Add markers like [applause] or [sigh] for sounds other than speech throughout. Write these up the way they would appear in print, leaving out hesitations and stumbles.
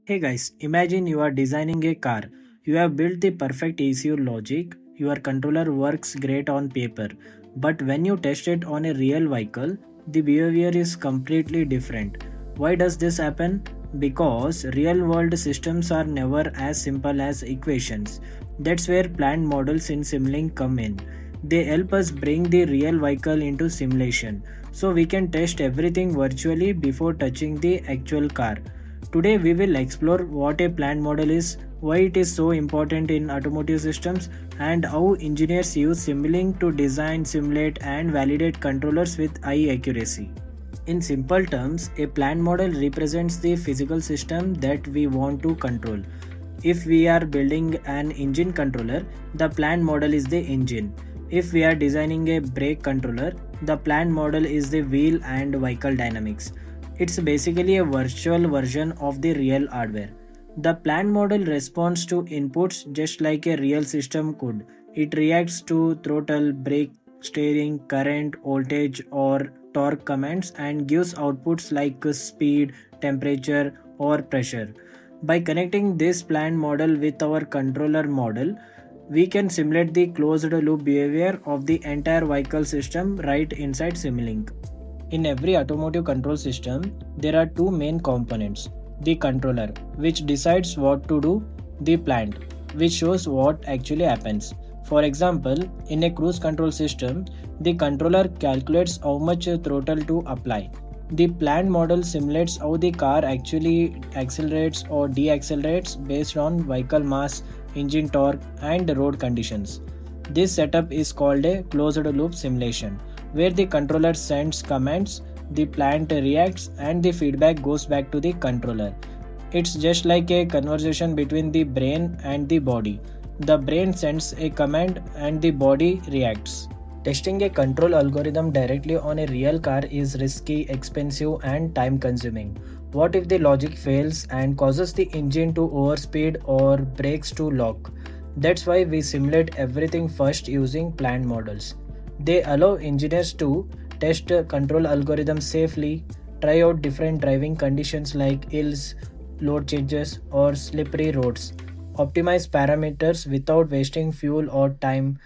Hey guys, imagine you are designing a car. You have built the perfect ECU logic, your controller works great on paper, but when you test it on a real vehicle, the behavior is completely different. Why does this happen? Because real world systems are never as simple as equations. That's where planned models in Simulink come in. They help us bring the real vehicle into simulation so we can test everything virtually before touching the actual car. Today we will explore what a plant model is, why it is so important in automotive systems, and how engineers use Simulink to design, simulate, and validate controllers with high accuracy. In simple terms, a plant model represents the physical system that we want to control. If we are building an engine controller, the plant model is the engine. If we are designing a brake controller, the plant model is the wheel and vehicle dynamics. It's basically a virtual version of the real hardware. The plant model responds to inputs just like a real system could. It reacts to throttle, brake, steering, current, voltage, or torque commands and gives outputs like speed, temperature, or pressure. By connecting this plant model with our controller model, we can simulate the closed loop behavior of the entire vehicle system right inside Simulink. In every automotive control system, there are two main components: the controller, which decides what to do, the plant, which shows what actually happens. For example, in a cruise control system, the controller calculates how much throttle to apply. The plant model simulates how the car actually accelerates or deaccelerates based on vehicle mass, engine torque, and road conditions. This setup is called a closed loop simulation, where the controller sends commands, the plant reacts, and the feedback goes back to the controller. It's just like a conversation between the brain and the body. The brain sends a command and the body reacts. Testing a control algorithm directly on a real car is risky, expensive, and time consuming. What if the logic fails and causes the engine to overspeed or brakes to lock? That's why we simulate everything first using planned models. They allow engineers to test control algorithms safely, try out different driving conditions like hills, load changes, or slippery roads, optimize parameters without wasting fuel or time,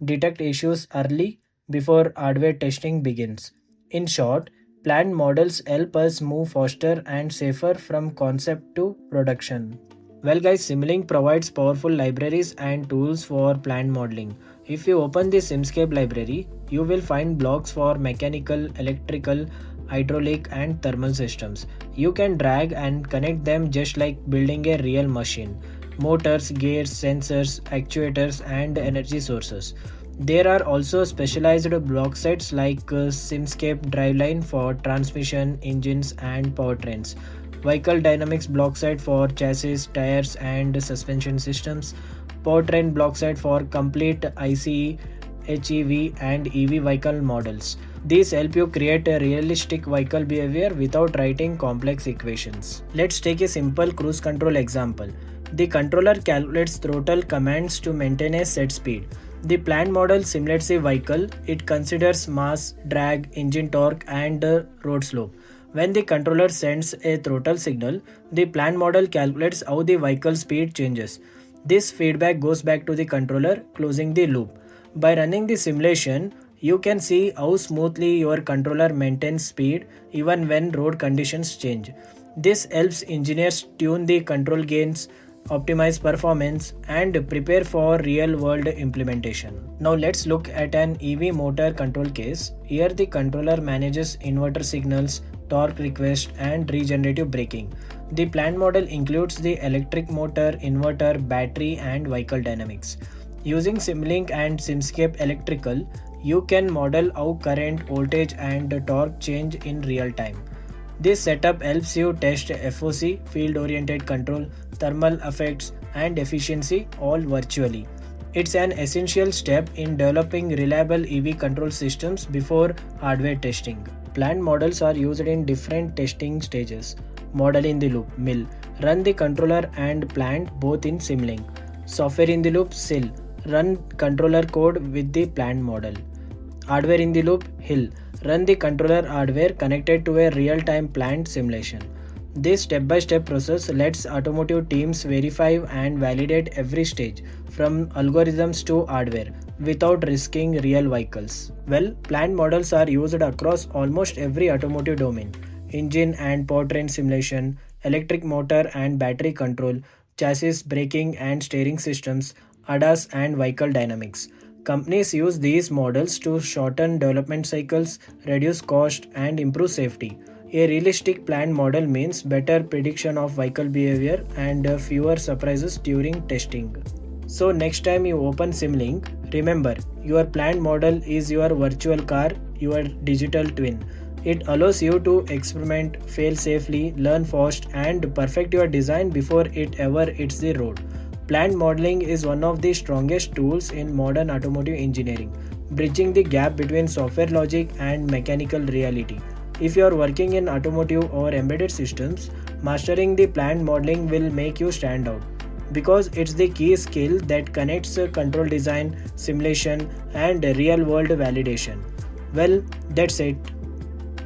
detect issues early before hardware testing begins. In short, planned models help us move faster and safer from concept to production. Well guys, Simulink provides powerful libraries and tools for plant modeling. If you open the Simscape library, you will find blocks for mechanical, electrical, hydraulic and thermal systems. You can drag and connect them just like building a real machine. Motors, gears, sensors, actuators and energy sources. There are also specialized block sets like Simscape Driveline for transmission, engines and powertrains. Vehicle Dynamics block set for chassis, tires, and suspension systems. Powertrain block set for complete ICE, HEV, and EV vehicle models. These help you create a realistic vehicle behavior without writing complex equations. Let's take a simple cruise control example. The controller calculates throttle commands to maintain a set speed. The planned model simulates the vehicle. It considers mass, drag, engine torque, and road slope. When the controller sends a throttle signal, the planned model calculates how the vehicle speed changes. This feedback goes back to the controller, closing the loop. By running the simulation, you can see how smoothly your controller maintains speed even when road conditions change. This helps engineers tune the control gains, optimize performance, and prepare for real-world implementation. Now let's look at an EV motor control case. Here the controller manages inverter signals, torque request, and regenerative braking. The plant model includes the electric motor, inverter, battery, and vehicle dynamics. Using Simulink and Simscape Electrical, you can model how current, voltage, and torque change in real time. This setup helps you test FOC, field oriented control, thermal effects, and efficiency all virtually. It's an essential step in developing reliable EV control systems before hardware testing. Plant models are used in different testing stages. Model in the loop (MIL). Run the controller and plant both in Simulink. Software in the loop. [silence] Run controller code with the plant model. Hardware in the loop (HIL). Run the controller hardware connected to a real-time plant simulation. This step-by-step process lets automotive teams verify and validate every stage, from algorithms to hardware, without risking real vehicles. Well, planned models are used across almost every automotive domain: engine and powertrain simulation, electric motor and battery control, chassis braking and steering systems, ADAS and vehicle dynamics. Companies use these models to shorten development cycles, reduce cost, and improve safety. A realistic planned model means better prediction of vehicle behavior and fewer surprises during testing. So, next time you open Simulink, remember your planned model is your virtual car, your digital twin. It allows you to experiment, fail safely, learn fast, and perfect your design before it ever hits the road. Planned modeling is one of the strongest tools in modern automotive engineering, bridging the gap between software logic and mechanical reality. If you are working in automotive or embedded systems, mastering the planned modeling will make you stand out because it's the key skill that connects control design, simulation, and real world validation. Well, that's it.